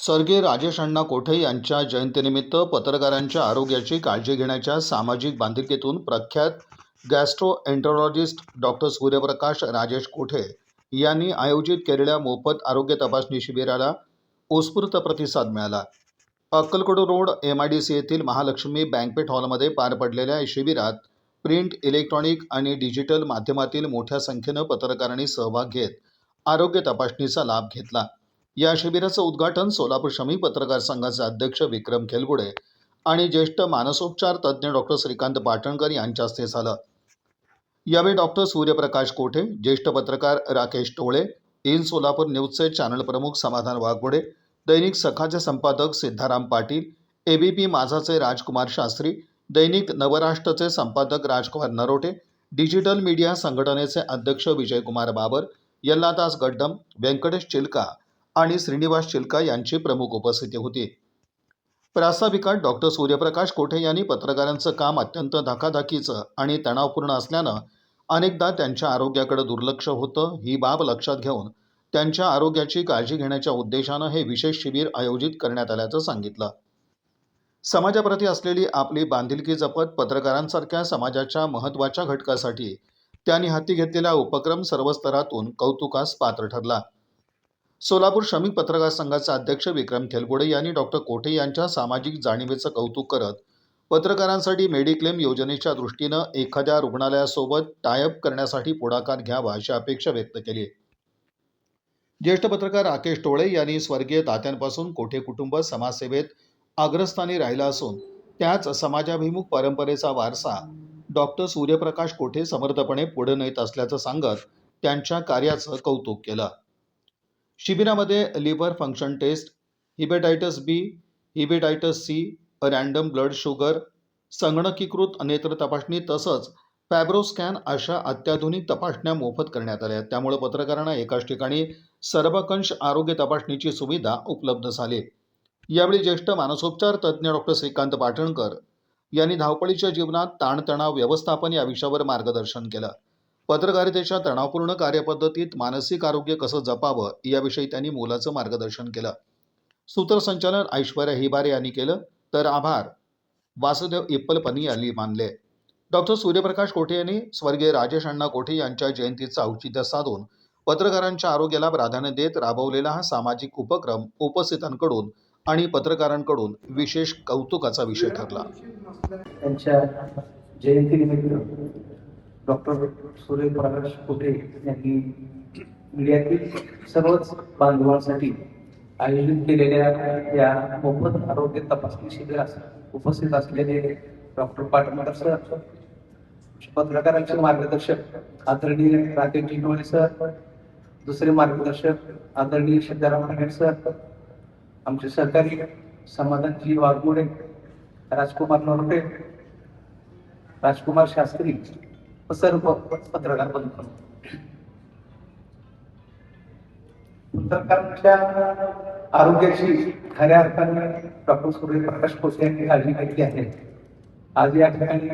स्वर्गीय राजेश अण्णा कोठे यांच्या जयंतीनिमित्त पत्रकारांच्या आरोग्याची काळजी घेण्याच्या सामाजिक बांधिलकीतून प्रख्यात गॅस्ट्रोएंटरोलॉजिस्ट डॉक्टर सूर्यप्रकाश राजेश कोठे यांनी आयोजित केलेल्या मोफत आरोग्य तपासणी शिबिराला उत्स्फूर्त प्रतिसाद मिळाला. अक्कलकोट रोड MIDC येथील महालक्ष्मी बँकवेट हॉलमध्ये पार पडलेल्या या शिबिरात प्रिंट, इलेक्ट्रॉनिक आणि डिजिटल माध्यमातील मोठ्या संख्येनं पत्रकारांनी सहभाग घेत आरोग्य तपासणीचा लाभ घेतला. या शिबिराचं उद्घाटन सोलापूर श्रमिक पत्रकार संघाचे अध्यक्ष विक्रम खेलगुडे आणि ज्येष्ठ मानसोपचार तज्ज्ञ डॉक्टर श्रीकांत पाटणकर यांच्या हस्ते झालं. यावेळी डॉक्टर सूर्यप्रकाश कोठे, ज्येष्ठ पत्रकार राकेश टोळे, इन सोलापूर न्यूजचे चॅनल प्रमुख समाधान वाघमोडे, दैनिक सखाचे संपादक सिद्धाराम पाटील, ABP माझाचे राजकुमार शास्त्री, दैनिक नवराष्ट्रचे संपादक राजकुमार नरोटे, डिजिटल मीडिया संघटनेचे अध्यक्ष विजयकुमार बाबर, यल्लादास गड्डम, व्यंकटेश चिलका आणि श्रीनिवास चिलका यांची प्रमुख उपस्थिती होती. प्रास्ताविकात डॉक्टर सूर्यप्रकाश कोठे यांनी पत्रकारांचं काम अत्यंत धकाधकीचं आणि तणावपूर्ण असल्यानं अनेकदा त्यांच्या आरोग्याकडे दुर्लक्ष होतं. ही बाब लक्षात घेऊन त्यांच्या आरोग्याची काळजी घेण्याच्या उद्देशानं हे विशेष शिबिर आयोजित करण्यात आल्याचं सांगितलं. समाजाप्रती असलेली आपली बांधिलकी जपत पत्रकारांसारख्या समाजाच्या महत्त्वाच्या घटकासाठी त्यांनी हाती घेतलेला उपक्रम सर्व स्तरातून कौतुकास पात्र ठरला. सोलापूर श्रमिक पत्रकार संघाचे अध्यक्ष विक्रम खेलगुडे यांनी डॉक्टर कोठे यांच्या सामाजिक जाणीवेचं कौतुक करत पत्रकारांसाठी मेडिक्लेम योजनेच्या दृष्टीनं एखाद्या रुग्णालयासोबत टायअप करण्यासाठी पुढाकार घ्यावा अशी अपेक्षा व्यक्त केली. ज्येष्ठ पत्रकार राकेश टोळे यांनी स्वर्गीय तात्यांपासून कोठे कुटुंब समाजसेवेत अग्रस्थानी राहिला असून त्याच समाजाभिमुख परंपरेचा वारसा डॉक्टर सूर्यप्रकाश कोठे समर्थपणे पुढे नेत असल्याचं सांगत त्यांच्या कार्याचं कौतुक केलं. शिबिरामध्ये liver function test, hepatitis B, hepatitis C, random blood sugar, संगणकीकृत नेत्र तपासणी तसंच फॅब्रोस्कॅन अशा अत्याधुनिक तपासण्या मोफत करण्यात आल्या. त्यामुळे पत्रकारांना एकाच ठिकाणी सर्वकष आरोग्य तपासणीची सुविधा उपलब्ध झाली. यावेळी ज्येष्ठ मानसोपचार तज्ज्ञ डॉक्टर श्रीकांत पाटणकर यांनी धावपळीच्या जीवनात ताणतणाव व्यवस्थापन या विषयावर मार्गदर्शन केलं. पत्रकारितेच्या तणावपूर्ण कार्यपद्धतीत मानसिक आरोग्य कसं जपावं याविषयी त्यांनी मोलाचं मार्गदर्शन केलं. सूत्रसंचालन ऐश्वर्या हिबारे यांनी केलं, तर आभार वासुदेव इप्पलपनी यांनी मानले. डॉक्टर सूर्यप्रकाश कोठे यांनी स्वर्गीय राजेश अण्णा कोठे यांच्या जयंतीचं औचित्य साधून पत्रकारांच्या आरोग्याला प्राधान्य देत राबवलेला हा सामाजिक उपक्रम उपस्थितांकडून आणि पत्रकारांकडून विशेष कौतुकाचा विषय ठरला. त्यांच्या जयंतीनिमित्त डॉक्टर सूर्यप्रकाश कोठे यांनी मीडियातील सर्वच बांधवांसाठी आयोजित केलेल्या या मोफत आरोग्य तपासणी शिबिरास उपस्थित असलेले डॉक्टर पाटणकर सर, पत्रकारांचे मार्गदर्शक आदरणीय राकेश टोळे सर, दुसरे मार्गदर्शक आदरणीय सिद्धाराम पाटील सर, आमचे सहकारी समाधानजी वाघमोडे, राजकुमार नरोटे, राजकुमार शास्त्री, सर्व पत्रकार बंधू, पत्रकारांच्या आरोग्याची खऱ्या अर्थाने डॉक्टर सूर्यप्रकाश कोठे यांनी काळजी घेतली आहे. आज या ठिकाणी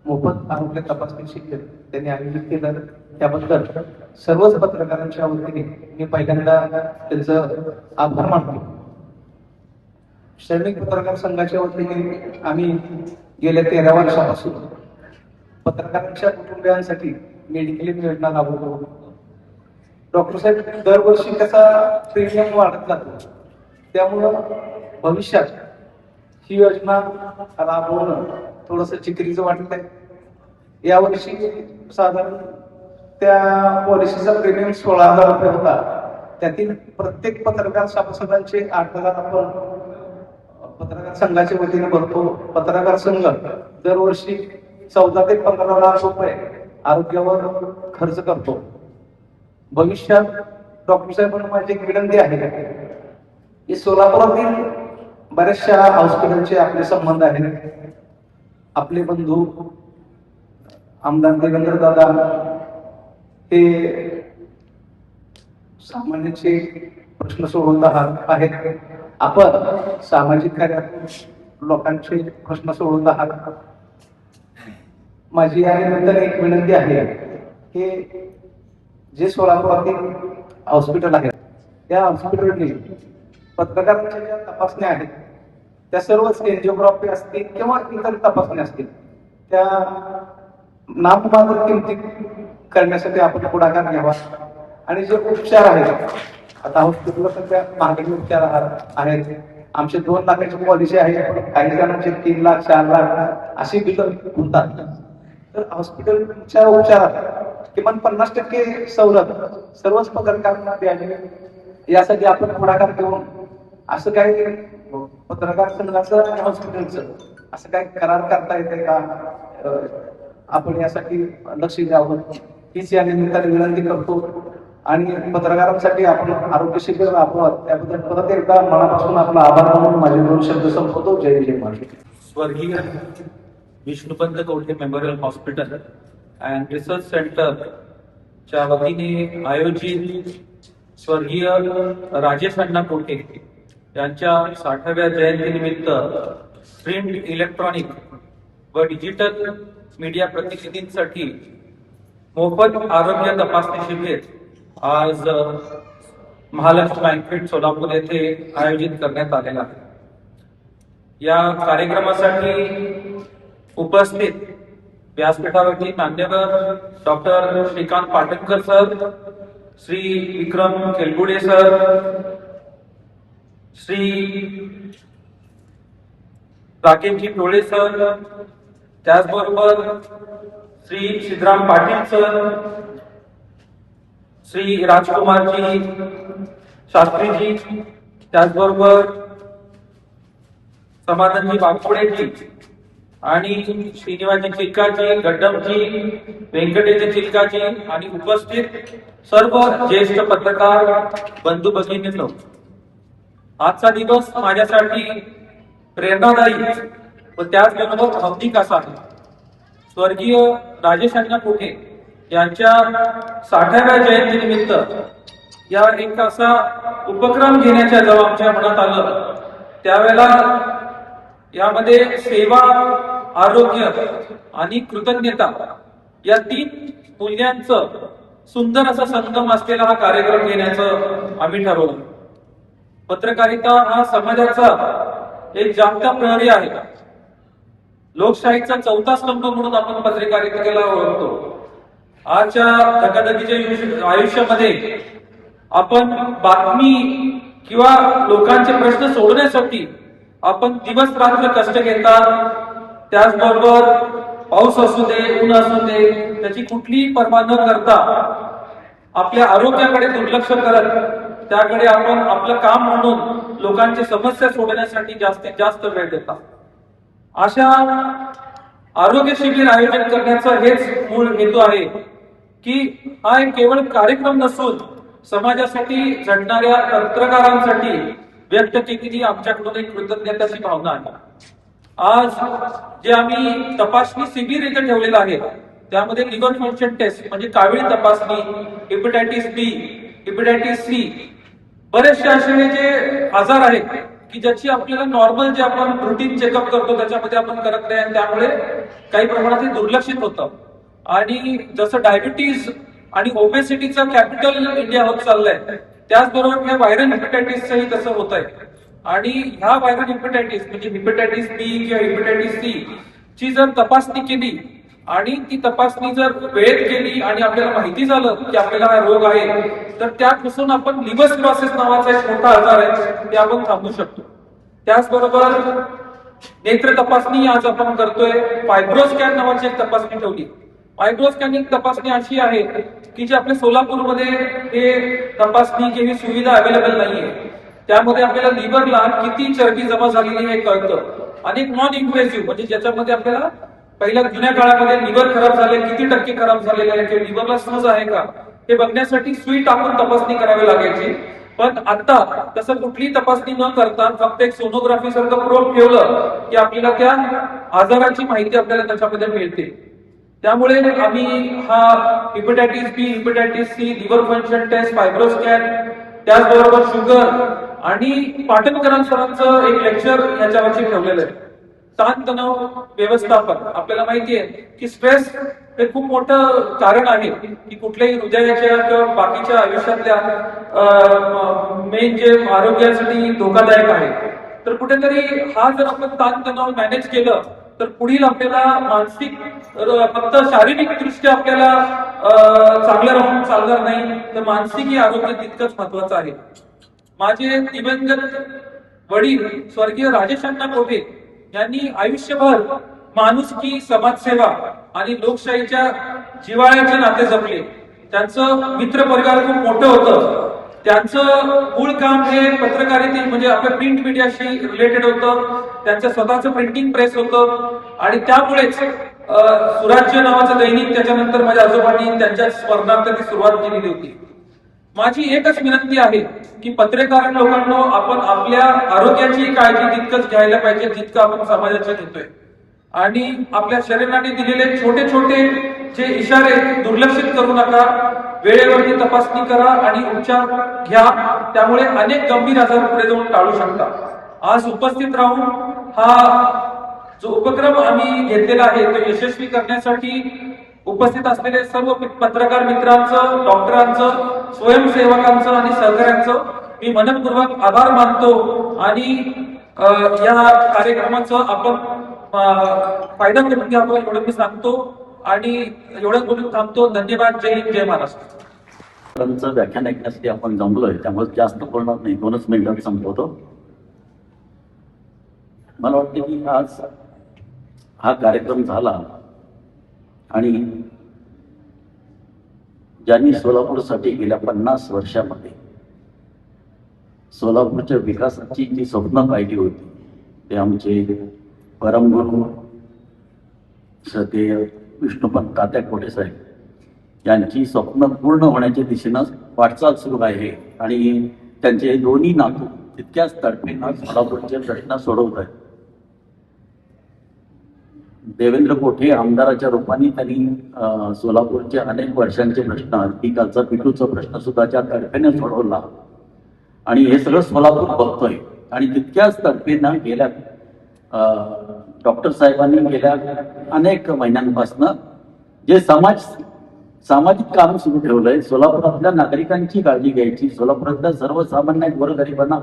मोफत आरोग्य तपासणी शिबिर त्यांनी आयोजित केलं, त्याबद्दल सर्वच पत्रकारांच्या वतीने मी पहिल्यांदा त्यांचं आभार मानतो. श्रमिक पत्रकार संघाच्या वतीने आम्ही गेल्या 13 वर्षापासून पत्रकारांच्या कुटुंबियांसाठी मेडिक्लेम योजना राबवतो. डॉक्टर साहेब, दरवर्षी त्याचा प्रीमियम वाढत जातो, त्यामुळं भविष्यात ही योजना राबवणं थोडंसं चिकरीचं वाटत आहे. यावर्षी साधारण त्या पॉलिसीचा प्रीमियम 16,000 रुपये होता. त्यातील प्रत्येक पत्रकार सभासदांचे 8,000 आपण पत्रकार संघाच्या वतीने भरतो. पत्रकार संघ दरवर्षी 14 ते 15 लाख रुपये आरोग्यावर खर्च करतो. भविष्यात डॉक्टर साहेबांना माझी एक विनंती आहे की सोलापुरातील बऱ्याचशा हॉस्पिटलचे आपले संबंध आहेत. आपले बंधू आमदार देवेंद्र दादा हे सामान्यांचे प्रश्न सोडवत आहेत. आपण सामाजिक कार्यातून लोकांचे प्रश्न सोडवत आहात. माझी यानंतर एक विनंती आहे की जे सोलापुरातील हॉस्पिटल आहे त्या हॉस्पिटलने पत्रकारांच्या ज्या तपासण्या आहेत त्या सर्वच एन्जिओग्राफी असतील किंवा इतर तपासण्या असतील त्या नाममात्र किमतीत करण्यासाठी आपण पुढाकार घ्यावा. आणि जे उपचार आहेत, आता हॉस्पिटलला सध्या महागडे उपचार आहेत. आमचे 2 लाखाची पॉलिसी आहे, पण काही जणांचे 3 लाख 4 लाख अशी बिलं होतात. तर हॉस्पिटलच्या उपचारात किमान 50% सवलत सर्वच पत्रकारांना द्यावी, यासाठी आपण पुढाकार घेऊन असं काही पत्रकार संघाचं आणि हॉस्पिटलचं असं काही करार करता येते का, आपण यासाठी लक्ष द्यावं हीच या निमित्ताने विनंती करतो. आणि पत्रकारांसाठी आपण आरोग्य शिबिर राबवत त्याबद्दल परत एकदा मनापासून आपला आभार मानून माझे 2 शब्द संपवतो. जय जय महाराष्ट्र. स्वर्गीय Vishnupant Kavathe memorial hospital and research centre च्या वतीने आयोजित स्वर्गीय राजेश अण्णा कोठे यांच्या 60व्या जयंतीनिमित्त प्रिंट, इलेक्ट्रॉनिक व डिजिटल मीडिया प्रतिनिधींसाठी मोफत आरोग्य तपासणी शिबिर आज महालक्ष्मी बँकेट सोलापूर येथे आयोजित करण्यात आलेला आहे. या कार्यक्रमासाठी उपस्थित व्यासपीठावरती मान्यवर डॉक्टर श्रीकांत पाटणकर सर, श्री विक्रम केलगुडे सर, श्री राकेशजी टोळे सर, त्याचबरोबर श्री सिद्धराम पाटील सर, श्री राजकुमारजी शास्त्रीजी, त्याचबरोबर समाधानजी बागपुडेजी आणि श्रीनिवासजी चिल्काजी, गड्डमजी, व्यंकटेश चिल्काजी आणि उपस्थित सर्व ज्येष्ठ पत्रकार बंधू भगिनींनो, आजचा दिवस माझ्यासाठी प्रेरणादायी व त्याचबरोबर भावनिक असा आहे. स्वर्गीय राजेश अण्णा कोठे यांच्या 60व्या जयंतीनिमित्त या एक असा उपक्रम घेण्याच्या जेव्हा आमच्या मनात आलं त्यावेळेला यामध्ये सेवा, आरोग्य आणि कृतज्ञता या 3 मूल्यांचं सुंदर असा संगम असलेला हा कार्यक्रम घेण्याचं आम्ही ठरवलं. पत्रकारिता हा समाजाचा एक जागता प्रहरी आहे. लोकशाहीचा 4था स्तंभ म्हणून आपण पत्रकारितेला ओळखतो. आजच्या धकाधकीच्या आयुष्यामध्ये आपण बातमी किंवा लोकांचे प्रश्न सोडवण्यासाठी आपण दिवस रात्र कष्ट घेतात. त्याचबरोबर पाऊस असू दे, ऊन असू दे, त्याची कुठलीही पर्वा न करता आपल्या आरोग्याकडे दुर्लक्ष करत त्याकडे आपण आपलं काम म्हणून लोकांची समस्या सोडवण्यासाठी जास्तीत जास्त वेळ देतात. अशा आरोग्य शिबिर आयोजित करण्याचा हेच मूळ हेतू आहे की हा एक केवळ कार्यक्रम नसून समाजासाठी झटणाऱ्या पत्रकारांसाठी व्यक्त केलेली आमच्याकडून एक कृतज्ञताची भावना आहे. आज जे आम्ही तपासणी शिबिर इथे ठेवलेलं आहे त्यामध्ये लिव्हर फंक्शन टेस्ट म्हणजे कावीळ तपासणी, हेपॅटायटिस बी, हेपॅटायटिस सी, बरेचसे असे जे आजार आहेत की ज्याची आपल्याला नॉर्मल जे आपण रुटीन चेकअप करतो त्याच्यामध्ये आपण करत नाही आणि त्यामुळे काही प्रमाणात हे दुर्लक्षित होतं. आणि जसं डायबिटीज आणि ओबेसिटीचं कॅपिटल इंडिया होत चाललंय त्याचबरोबर ह्या व्हायरल हेपॅटायटिसचंही तसं होत आहे. आणि ह्या व्हायरल हेपॅटायटिस म्हणजे हेपॅटायटिस बी किंवा हेपॅटायटिस सी ची जर तपासणी केली आणि ती तपासणी जर वेळेत केली आणि आपल्याला माहिती झालं की आपल्याला हा रोग आहे तर त्यापासून आपण लिव्हर सिरोसिस नावाचा एक मोठा आजार आहे ते आपण थांबवू शकतो. त्याचबरोबर नेत्र तपासणी आज आपण करतोय. फायब्रोस्कॅन नावाची एक तपासणी ठेवली. फायब्रोस्कॅन एक तपासणी अशी आहे की जी आपल्या सोलापूरमध्ये हे तपासणी ही सुविधा अवेलेबल नाहीये. त्यामध्ये आपल्याला लिव्हरला किती चरबी जमा झालेली हे कळतं. आणि एक नॉन इन्व्हेसिव्ह म्हणजे ज्याच्यामध्ये आपल्याला पहिल्या जुन्या काळामध्ये लिव्हर खराब झाले, किती टक्के खराब झालेले आहे किंवा लिव्हरला सहज आहे का हे बघण्यासाठी सुई टाकून तपासणी करावी लागायची. पण आता तसं कुठलीही तपासणी न करता फक्त एक सोनोग्राफी सारखं प्रोब ठेवलं की आपल्याला त्या आजाराची माहिती आपल्याला त्याच्यामध्ये मिळते. त्यामुळे आम्ही हा hepatitis B, hepatitis C, liver function test, fibroscan, त्याचबरोबर शुगर आणि पाटणकर सरांचं एक लेक्चर याच्यावरती ठेवलेलं आहे. ताणतणाव व्यवस्थापन. आपल्याला माहिती आहे की स्ट्रेस हे खूप मोठं कारण आहे की कुठल्याही हृदयाच्या किंवा बाकीच्या आयुष्यातल्या मेन जे आरोग्यासाठी धोकादायक आहे. तर कुठेतरी हा जर आपण ताणतणाव मॅनेज केलं तर पुढील आपल्याला मानसिक फक्त शारीरिक दृष्ट्या आपल्याला चांगलं राहून चालणार नाही, तर मानसिक आरोग्य तितकंच महत्वाचं आहे. माझे दिवंगत वडील स्वर्गीय राजेश अण्णा कोठे यांनी आयुष्यभर माणुसकी, समाजसेवा आणि लोकशाहीच्या जिव्हाळ्याचे नाते जपले. त्यांचं मित्र परिवार खूप मोठं होतं. त्यांचं मूळ काम हे पत्रकारिते म्हणजे आपल्या प्रिंट मीडियाशी रिलेटेड होतं. त्यांचं स्वतःचं प्रिंटिंग प्रेस होतं आणि त्यामुळेच सुराज्य नावाचं दैनिक त्याच्यानंतर माझ्या आजोबांनी त्यांच्या स्मरणार्थ ती सुरुवात केलेली होती. माझी एकच विनंती आहे की पत्रकार लोकांनो, आपण आपल्या आरोग्याची काळजी तितकंच घ्यायला पाहिजे जितकं आपण समाजाच्या घेतोय. आणि आपल्या शरीराने दिलेले छोटे छोटे जे इशारे दुर्लक्षित करू नका. वेळेवरती तपासणी करा आणि उपचार घ्या. त्यामुळे अनेक गंभीर आजार पुढे जाऊन टाळू शकता. आज उपस्थित राहून हा जो उपक्रम आम्ही घेतलेला आहे तो यशस्वी करण्यासाठी उपस्थित असलेले सर्व पत्रकार मित्रांचं, डॉक्टरांचं, स्वयंसेवकांचं आणि सहकाऱ्यांचं मी मनपूर्वक आभार मानतो. आणि या कार्यक्रमाचं आपण फायदा करून घ्यावा एवढं मी सांगतो आणि एवढं बोलून थांबतो. धन्यवाद. जय हिंद, जय महाराष्ट्र. व्याख्यान ऐकण्यासाठी आपण जमलोय, त्यामुळे जास्त बोलणार नाही, 2च मिनिटात संपवतो. मला वाटतं की आज हा कार्यक्रम झाला आणि ज्यांनी सोलापूरसाठी गेल्या 50 वर्षामध्ये सोलापूरच्या विकासाची जी स्वप्न पाहिली होती ते आमचे परमगुरू श्रद्धेय विष्णुपंत तात्या कोठे साहेब यांची स्वप्न पूर्ण होण्याच्या दिशेनं वाटचाल सुरू आहे. आणि त्यांचे दोन्ही नातू तितक्याच तडफेनं सोलापूरचे प्रश्न सोडवत आहेत. देवेंद्र कोठे आमदाराच्या रूपाने त्यांनी सोलापूरचे अनेक वर्षांचे प्रश्न, पिकाचा पिटूचा प्रश्न सुद्धा त्या तडफेने सोडवला. आणि हे सगळं सोलापूर बघतोय. आणि तितक्याच तडफेनं गेल्या डॉक्टर साहेबांनी गेल्या अनेक महिन्यांपासून जे सामाजिक काम सुरू ठेवलंय. सोलापुरातल्या नागरिकांची काळजी घ्यायची, सोलापुरातल्या सर्वसामान्य गोरगरिबांना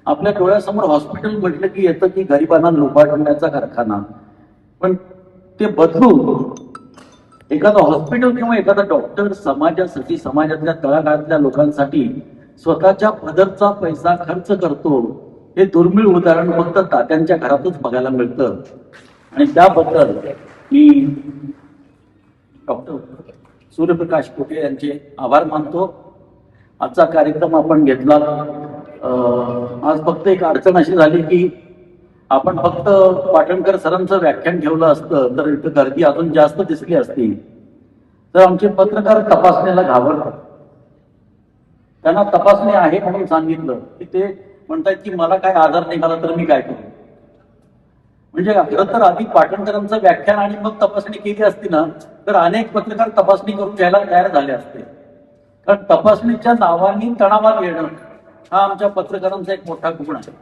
आपल्या डोळ्यासमोर हॉस्पिटल म्हटलं की येतं की गरिबांना लुबाडण्याचा कारखाना. पण ते बदलून एखादं हॉस्पिटल किंवा एखादा डॉक्टर समाजासाठी, समाजातल्या तळागाळातल्या लोकांसाठी स्वतःच्या पदरचा पैसा खर्च करतो, हे दुर्मिळ उदाहरण फक्त तात्यांच्या घरातच बघायला मिळतं. आणि त्याबद्दल मी डॉक्टर सूर्यप्रकाश कोठे यांचे आभार मानतो. आजचा कार्यक्रम आपण घेतला. आज फक्त एक अडचण अशी झाली की आपण फक्त पाटणकर सरांचं व्याख्यान ठेवलं असतं तर इथं गर्दी अजून जास्त दिसली असती. तर आमचे पत्रकार तपासणीला घाबरतात. त्यांना तपासणी आहे म्हणून सांगितलं की ते म्हणतात की मला काय आजार निघाला तर मी काय करू. म्हणजे खरं तर आधी पाटणकरांचं व्याख्यान आणि मग तपासणी केली असती ना तर अनेक पत्रकार तपासणी करून घ्यायला तयार झाले असते. कारण तपासणीच्या नावाने तणावात येणं हा आमच्या पत्रकारांचा एक मोठा गुण आहे.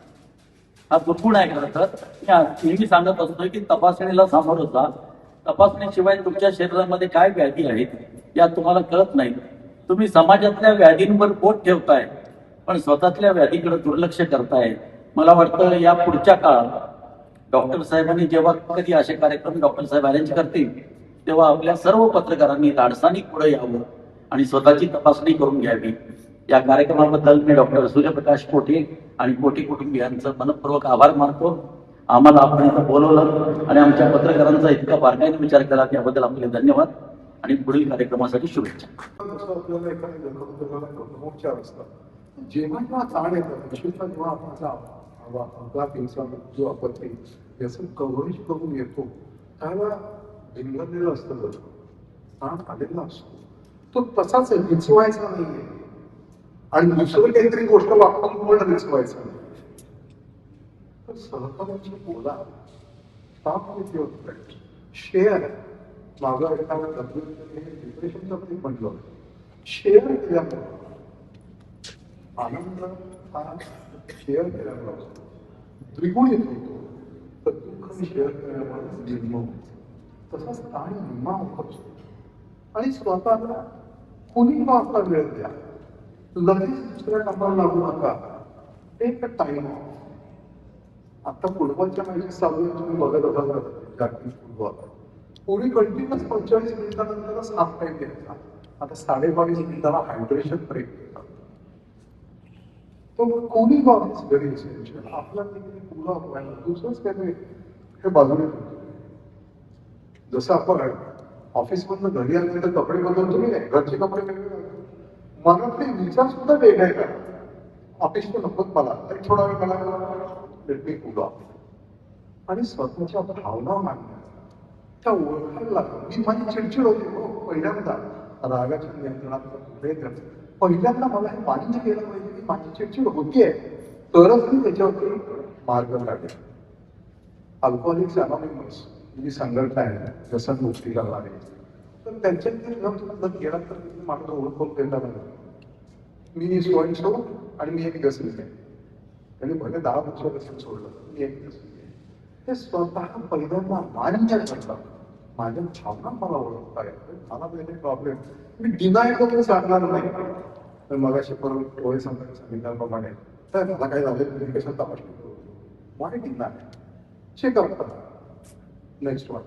हा दुर्गुण आहे. खरं तर नेहमी सांगत असतोय की तपासणीला सामोरं जा. तपासणीशिवाय तुमच्या शरीरामध्ये काय व्याधी आहेत या तुम्हाला कळत नाही. तुम्ही समाजातल्या व्याधींवर बोट ठेवताय पण स्वतःतल्या व्याधीकडे दुर्लक्ष करताय. मला वाटतं या पुढच्या काळात डॉक्टर साहेबांनी जेव्हा कधी असे कार्यक्रम डॉक्टर साहेब अरेंज करतील तेव्हा आपल्या सर्व पत्रकारांनी धाडसानी पुढे यावं आणि स्वतःची तपासणी करून घ्यावी. या कार्यक्रमाबद्दल मी डॉक्टर सूर्यप्रकाश कोठे आणि कोठे कुटुंबियांचं मनपूर्वक आभार मानतो. आम्हाला आपण इथं बोलवलं आणि आमच्या पत्रकारांचा इतका बारकाईने विचार केला त्याबद्दल आपले धन्यवाद आणि पुढील कार्यक्रमासाठी शुभेच्छा. आपल्याला एखाद्या असतात जेव्हा जेव्हा ताण येतात, विशेषतः जेव्हा आपला अपघात हिंसा जो आपत्ती याचं कव्हरेज करून येतो त्याला भिंगरलेलं असतं, ताण आलेला असतो. तो तसाच रिचवायचा नाहीये आणि दुसरं काहीतरी गोष्ट वापरून पण रिचवायचा नाही. तर सहकार्याची बोला शेअर माझा एखादा डिप्रेशनचा पण म्हटलं शेअर केल्यामुळे आनंद हा शेअर केल्यामुळे द्विगुणित होतो. तर दुःख दुःख शेअर करण्यामुळे निर्माण होतो. तसाच ताण निर्माण होतो आणि स्वतःला कुणी वाजता वेळ द्या, लगेच दुसऱ्या कामाला लागू नका. एक टाइम आता फुटबॉलच्या मॅचेस चालू आहे, तुम्ही बघत असाल जागतिक फुटबॉल. पूर्वी कंटिन्युअस 45 मिनिटानंतरच हाफ टाइम घ्यायचा, आता 22.5 मिनिटाला हायड्रेशन ब्रेक घेतात. तो कोणी बाबतीत व्हेरी इसेन्शियल. आपला तिकडे पुला व्हायला दुसरंच काही नाही, हे बाजूने ठेवतो. जसं आपण ऑफिसमधनं घरी आल्यानंतर कपडे बदलतो नाही, घरचे कपडे वेगळे घालतो. मनातले विचार सुद्धा वेगळे का, ऑफिसचं नकोच मला, तरी थोडा वेळ मला लेट मी कूल ऑफ. आणि स्वतःच्या भावना मांडल्या, त्या ओळखायला लागलो. मी माझी चिडचिड होती हो पहिल्यांदा, रागाच्या नियंत्रणात पुढे जायचं. पहिल्यांदा मला हे मान्य केलं पाहिजे की माझी चिडचिड होतीये, तरच मी त्याच्यावरती मार्ग काढेल. अल्कोहोलिक्स अनॉनिमस जी संघटना आहे, जसं गोष्टीला लागेल, तर त्यांच्याकडे न गेला तर माझं ओळख देणार नाही. मी स्वयंसो आणि मी एक व्यसन आहे. त्यांनी भले 10 वर्ष व्यसन सोडलं, मी एक व्यसन आहे. हे स्वतः पहिल्यांदा मान्य करतात. माझ्या भावना मला ओळखता येतात, मला पहिले प्रॉब्लेम मी डिनाय करून सांगणार नाही. तर मगाशी परत डोळे सांगितल्याप्रमाणे तर मला काय झालं, तुम्ही कशात तपासणी करू, वाय डिनाय, चेकअप करा. Next one.